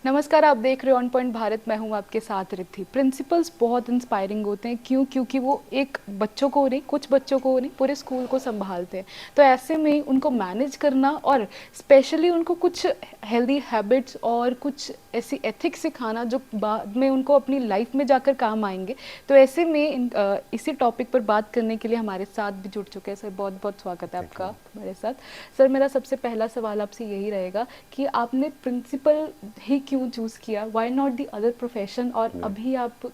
नमस्कार, आप देख रहे हो ऑन पॉइंट भारत। मैं हूं आपके साथ रिद्धि। प्रिंसिपल्स बहुत इंस्पायरिंग होते हैं। क्योंकि वो एक बच्चों को नहीं, कुछ बच्चों को नहीं, पूरे स्कूल को संभालते हैं। तो ऐसे में उनको मैनेज करना और स्पेशली उनको कुछ हेल्दी हैबिट्स और कुछ ऐसी एथिक्स सिखाना जो बाद में उनको अपनी लाइफ में जाकर काम आएंगे। तो ऐसे में इसी टॉपिक पर बात करने के लिए हमारे साथ भी जुड़ चुके हैं। सर, बहुत बहुत स्वागत है थैंक आपका यू। हमारे साथ। सर, मेरा सबसे पहला सवाल आपसे यही रहेगा कि आपने प्रिंसिपल ही क्यों चूज़ किया, why not the other profession, और जी अभी आप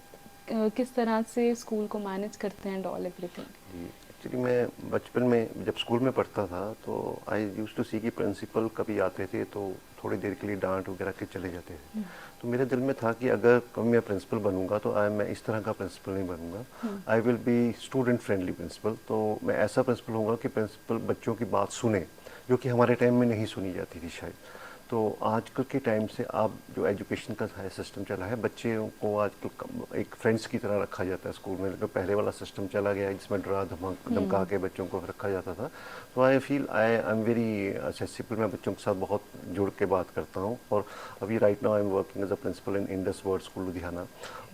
किस तरह से स्कूल को मैनेज करते हैं एंड ऑल एवरीथिंग। जी एक्चुअली मैं बचपन में जब स्कूल में पढ़ता था तो आई यूज़ टू सी कि प्रिंसिपल कभी आते थे तो थोड़ी देर के लिए डांट वगैरह के चले जाते थे। तो मेरे दिल में था कि अगर कभी मैं प्रिंसिपल बनूंगा तो मैं इस तरह का प्रिंसिपल नहीं बनूंगा। I will be student friendly principal. तो मैं ऐसा प्रिंसिपल होऊंगा कि प्रिंसिपल बच्चों की बात सुने, जो कि हमारे टाइम में नहीं सुनी जाती थी शायद। तो आजकल के टाइम से आप जो एजुकेशन का है सिस्टम चला है, बच्चे को आजकल एक फ्रेंड्स की तरह रखा जाता है स्कूल में। जो पहले वाला सिस्टम चला गया है जिसमें डरा धमका के बच्चों को रखा जाता था। तो I feel I am very accessible. मैं बच्चों के साथ बहुत जुड़ के बात करता हूँ। और अभी right now I am working as a principal in Indus World School Ludhiana.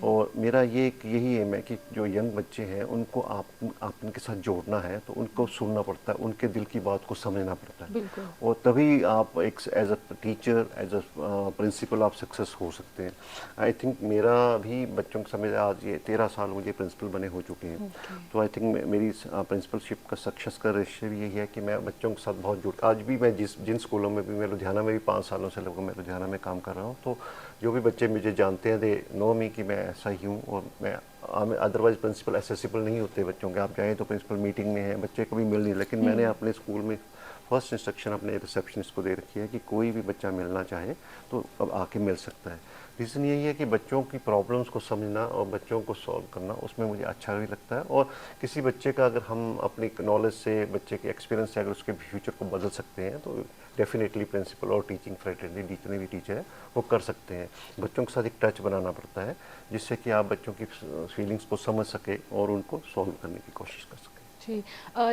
और मेरा यही एम है कि जो यंग बच्चे हैं उनको आप उनके साथ जोड़ना है, तो उनको सुनना पड़ता है, उनके दिल की बात को समझना पड़ता है। बिल्कुल। और तभी आप एक as a teacher, as a principal आप सक्सेस हो सकते हैं। आई थिंक मेरा भी बच्चों के समय आज ये 13 साल मुझे प्रिंसिपल बने हो चुके हैं। ओके। तो आई थिंक मिसनरी प्रिंसिपलशिप का सक्सेस का रहस्य भी यही है कि मैं बच्चों के साथ बहुत जुड़, आज भी मैं जिन स्कूलों में भी, मैं लुधियाना में भी 5 सालों से लगभग मैं लुधियाना में काम कर रहा हूँ। तो जो भी बच्चे मुझे जानते हैं, दे नो मी कि मैं ऐसा ही हूँ। और मैं अदरवाइज प्रिंसिपल एक्सेसिबल नहीं होते बच्चों के। आप जाएँ तो प्रिंसिपल मीटिंग में है, बच्चे कभी मिल नहीं, लेकिन मैंने अपने स्कूल में फर्स्ट इंस्ट्रक्शन अपने रिसेप्शनिस्ट को दे रखी है कि कोई भी बच्चा मिलना चाहे तो अब आके मिल सकता है। रीज़न यही है कि बच्चों की प्रॉब्लम्स को समझना और बच्चों को सॉल्व करना, उसमें मुझे अच्छा भी लगता है। और किसी बच्चे का अगर हम अपनी नॉलेज से, बच्चे के एक्सपीरियंस से अगर उसके फ्यूचर को बदल सकते हैं तो डेफिनेटली प्रिंसिपल और टीचिंग फ्रेटर्निटी जितने भी टीचर है वो कर सकते हैं। बच्चों के साथ एक टच बनाना पड़ता है जिससे कि आप बच्चों की फीलिंग्स को समझ सके और उनको सॉल्व करने की कोशिश कर सकें। जी।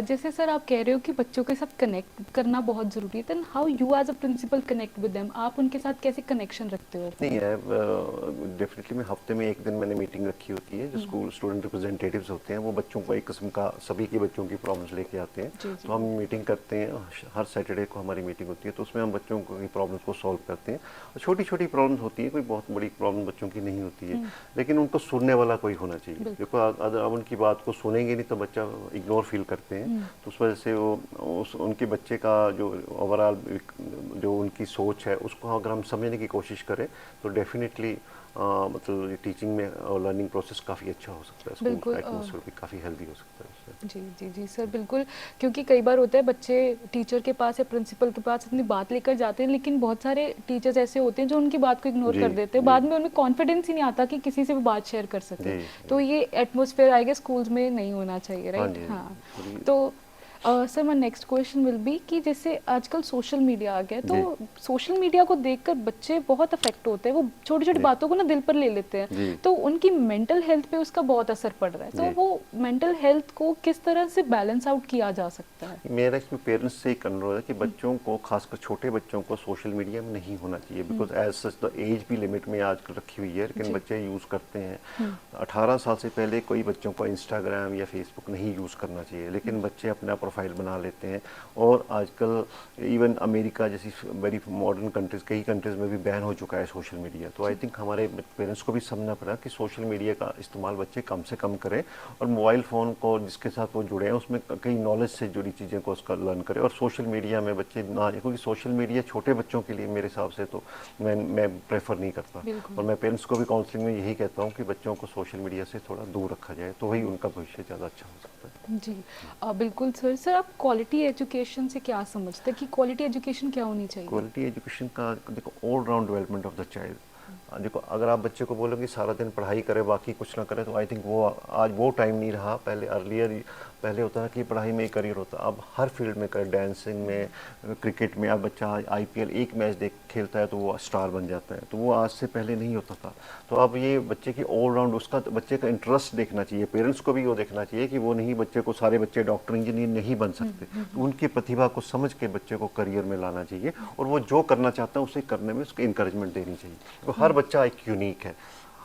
जैसे सर आप कह रहे हो कि बच्चों के साथ कनेक्ट करना बहुत ज़रूरी है, then how you as a principal connect with them, आप उनके साथ कैसे कनेक्शन रखते हो नहीं अपना। है, डेफिनेटली मैं हफ्ते में एक दिन मैंने मीटिंग रखी होती है। जो स्कूल स्टूडेंट रिप्रेजेंटेटिव्स होते हैं वो बच्चों को एक किस्म का, सभी के बच्चों की प्रॉब्लम्स लेके आते हैं। जी तो जी। हम मीटिंग करते हैं, हर सैटरडे को हमारी मीटिंग होती है। तो उसमें हम बच्चों की प्रॉब्लम्स को सॉल्व करते हैं। और छोटी छोटी प्रॉब्लम्स होती है, कोई बहुत बड़ी प्रॉब्लम बच्चों की नहीं होती है, लेकिन उनको सुनने वाला कोई होना चाहिए। बिल्कुल। देखो अगर आप उनकी बात को सुनेंगे नहीं तो बच्चा इग्नोर फील करते हैं। तो उस वजह से वो उनके बच्चे का जो ओवरऑल जो उनकी सोच है उसको अगर हम समझने की कोशिश करें तो डेफिनेटली मतलब टीचिंग में और लर्निंग प्रोसेस काफ़ी अच्छा हो सकता है। स्कूल का बिल्कुल। एटमोसफियर भी काफ़ी हेल्दी हो सकता है उससे। जी जी जी सर, बिल्कुल। क्योंकि कई बार होता है बच्चे टीचर के पास या प्रिंसिपल के पास अपनी बात लेकर जाते हैं, लेकिन बहुत सारे टीचर्स ऐसे होते हैं जो उनकी बात को इग्नोर जी कर देते हैं। जी बाद में उनमें कॉन्फिडेंस ही नहीं आता कि किसी से भी बात शेयर कर सके। जी तो जी। ये एटमोसफेयर आएगा स्कूल्स में नहीं होना चाहिए, हाँ राइट। जी, हाँ हाँ। जी थोड़ी। तो sir, my next question will be कि जैसे आजकल सोशल मीडिया आ गया है, जी तो सोशल मीडिया को देखकर बच्चे बहुत अफेक्ट होते हैं। वो छोटी छोटी जी बातों को ना दिल पर ले लेते हैं। जी तो उनकी मेंटल हेल्थ पे उसका बहुत असर पड़ रहा है। तो जी। वो मेंटल हेल्थ को किस तरह से बैलेंस आउट किया जा सकता है। मेरा इसमें पेरेंट्स से एक अनुरोध है कि बच्चों को, खासकर छोटे बच्चों को, सोशल मीडिया में नहीं होना चाहिए। Because as such the age भी लिमिट में आजकल रखी हुई है, लेकिन जी। बच्चे यूज़ करते हैं। 18 साल से पहले कोई बच्चों को इंस्टाग्राम या फेसबुक नहीं यूज़ करना चाहिए, लेकिन बच्चे अपना प्रोफाइल बना लेते हैं। और आजकल इवन अमेरिका जैसी वेरी मॉडर्न कंट्रीज, कई कंट्रीज में भी बैन हो चुका है सोशल मीडिया। तो आई जी। थिंक हमारे पेरेंट्स को भी समझना पड़ा कि सोशल मीडिया का इस्तेमाल बच्चे कम से कम करें। और मोबाइल फ़ोन को जिसके साथ वो जुड़े हैं उसमें कई नॉलेज से जुड़ी चीज़ें को उसका लर्न करें। और सोशल मीडिया में बच्चे ना, क्योंकि सोशल मीडिया छोटे बच्चों के लिए मेरे हिसाब से तो मैं प्रेफर नहीं करता। बिल्कुल। और मैं पेरेंट्स को भी काउंसलिंग में यही कहता हूँ कि बच्चों को सोशल मीडिया से थोड़ा दूर रखा जाए, तो वही उनका भविष्य ज़्यादा अच्छा हो सकता है। जी। बिल्कुल सर। सर, आप क्वालिटी एजुकेशन से क्या समझते हैं कि क्वालिटी एजुकेशन क्या होनी चाहिए। क्वालिटी एजुकेशन का देखो, all round development of the child. देखो अगर आप बच्चे को बोलोगे सारा दिन पढ़ाई करे बाकी कुछ ना करे, तो आई थिंक वो आज वो टाइम नहीं रहा। पहले अर्लियर पहले होता था कि पढ़ाई में ही करियर होता, अब हर फील्ड में कर, डांसिंग में, क्रिकेट में, अब बच्चा आईपीएल एक मैच देख खेलता है तो वो स्टार बन जाता है, तो वो आज से पहले नहीं होता था। तो अब ये बच्चे की ऑलराउंड, उसका बच्चे का इंटरेस्ट देखना चाहिए, पेरेंट्स को भी वो देखना चाहिए कि वो नहीं, बच्चे को सारे बच्चे डॉक्टर इंजीनियर नहीं बन सकते, तो उनकी प्रतिभा को समझ के बच्चे को करियर में लाना चाहिए, और वो जो करना चाहता है उसे करने में उसको इंकरेजमेंट देनी चाहिए। तो हर बच्चा एक यूनिक है,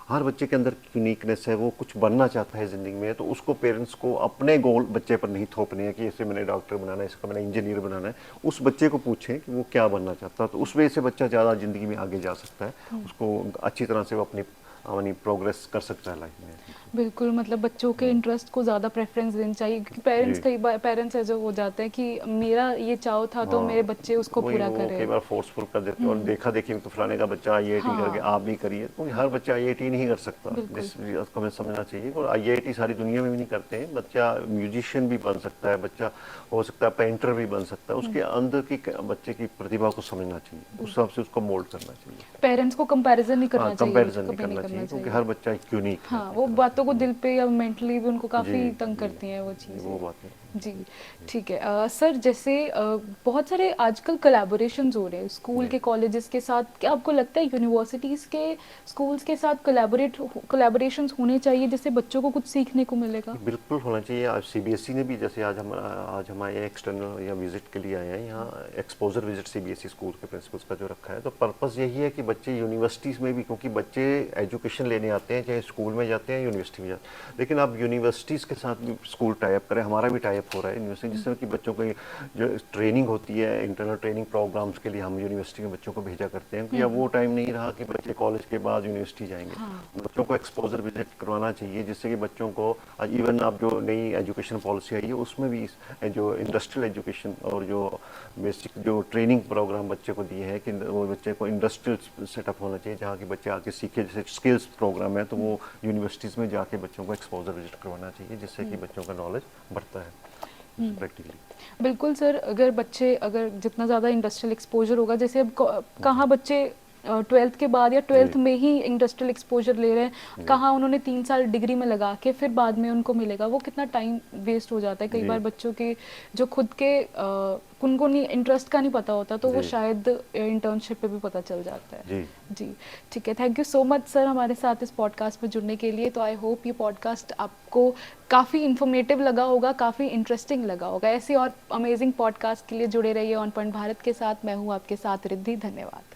हर बच्चे के अंदर यूनिकनेस है, वो कुछ बनना चाहता है ज़िंदगी में, तो उसको पेरेंट्स को अपने गोल बच्चे पर नहीं थोपने हैं कि इसे मैंने डॉक्टर बनाना है, इसका मैंने इंजीनियर बनाना है। उस बच्चे को पूछें कि वो क्या बनना चाहता है, तो उस वजह से बच्चा ज़्यादा ज़िंदगी में आगे जा सकता है, उसको अच्छी तरह से वो अपनी प्रोग्रेस कर सकता है लाइफ में। बिल्कुल, मतलब बच्चों के इंटरेस्ट को ज़्यादा प्रेफरेंस देनी चाहिए, क्योंकि पेरेंट्स जी। कई बार पेरेंट्स ऐसे हो जाते हैं कि मेरा ये चाव था तो हाँ, मेरे बच्चे उसको वही पूरा वो कई करें। बार फोर्सफुल कर देते हैं, और देखा देखी तो फलाने का बच्चा आईआईटी करके हाँ, आप भी करिए, क्योंकि हर बच्चा आईआईटी नहीं कर सकता, बिल्कुल। जिसको हमें समझना चाहिए। और आईआईटी सारी दुनिया में भी नहीं करते हैं, बच्चा म्यूजिशियन भी बन सकता है, बच्चा हो सकता है पेंटर भी बन सकता है, उसके अंदर की बच्चे की प्रतिभा को समझना चाहिए, उस हिसाब से उसको मोल्ड करना चाहिए। पेरेंट्स को कंपैरिजन नहीं हाँ, करना चाहिए, कंपैरिजन नहीं कभी नहीं करना करना चाहिए, क्योंकि चाहिए। हर बच्चा एक यूनिक है हाँ, अपनी वो तरफ बातों को से। दिल पे या मेंटली भी उनको जी, काफ़ी तंग जी, करती हैं वो जी, चीज़ें। वो बात है। जी, ठीक है। सर, जैसे बहुत सारे आजकल कोलैबोरेशंस हो रहे हैं स्कूल जी। के कॉलेजेस के साथ, क्या आपको लगता है यूनिवर्सिटीज़ के स्कूल्स के साथ कोलैबोरेशंस होने चाहिए जिससे बच्चों को कुछ सीखने को मिलेगा? बिल्कुल होना चाहिए। आज सीबीएसई ने भी, जैसे आज हम आए हैं एक्सटर्नल या विजिट के लिए आए हैं यहाँ, एक्सपोजर विजिट सीबीएसई स्कूल के प्रिंसिपल्स का जो रखा है, तो पर्पज़ यही है कि बच्चे यूनिवर्सिटीज़ में भी, क्योंकि बच्चे एजुकेशन लेने आते हैं चाहे स्कूल में जाते हैं यूनिवर्सिटी में जाते हैं, लेकिन अब यूनिवर्सिटीज़ के साथ भी स्कूल टाइप करें, हमारा भी टाइप हो रहा है यूनिवर्सिटी, जिससे कि बच्चों को जो ट्रेनिंग होती है, इंटरनल ट्रेनिंग प्रोग्राम्स के लिए हम यूनिवर्सिटी में बच्चों को भेजा करते हैं, क्योंकि अब वो टाइम नहीं रहा कि बच्चे कॉलेज के बाद यूनिवर्सिटी जाएंगे। हाँ। बच्चों को एक्सपोजर विजिट करवाना चाहिए, जिससे कि बच्चों को इवन अब जो नई एजुकेशन पॉलिसी आई है उसमें भी जो इंडस्ट्रियल एजुकेशन और जो बेसिक जो ट्रेनिंग प्रोग्राम बच्चे को दिए हैं कि वो बच्चे को इंडस्ट्रियल सेटअप होना चाहिए, जहाँ के बच्चे आके सीखे, जैसे स्किल्स प्रोग्राम है, तो वो यूनिवर्सिटीज़ में जाके बच्चों को एक्सपोजर विजिट करवाना चाहिए, जिससे कि बच्चों का नॉलेज बढ़ता है प्रैक्टिकली। बिल्कुल सर, अगर जितना ज़्यादा इंडस्ट्रियल एक्सपोजर होगा, जैसे अब कहाँ बच्चे 12th के बाद या 12th जी, में ही इंडस्ट्रियल एक्सपोजर ले रहे हैं, जी, कहाँ उन्होंने 3 साल डिग्री में लगा के फिर बाद में उनको मिलेगा, वो कितना टाइम वेस्ट हो जाता है। कई जी, बार बच्चों के जो खुद के उनको नहीं इंटरेस्ट का नहीं पता होता, तो वो जी, शायद इंटर्नशिप पे भी पता चल जाता है। जी। जी, ठीक है। Thank you so much sir हमारे साथ इस पॉडकास्ट में जुड़ने के लिए। तो आई होप ये पॉडकास्ट आपको काफ़ी इन्फॉर्मेटिव लगा होगा, काफ़ी इंटरेस्टिंग लगा होगा। ऐसे और अमेजिंग पॉडकास्ट के लिए जुड़े रहिए ऑन पॉइंट भारत के साथ। मैं हूँ आपके साथ रिद्धि। धन्यवाद।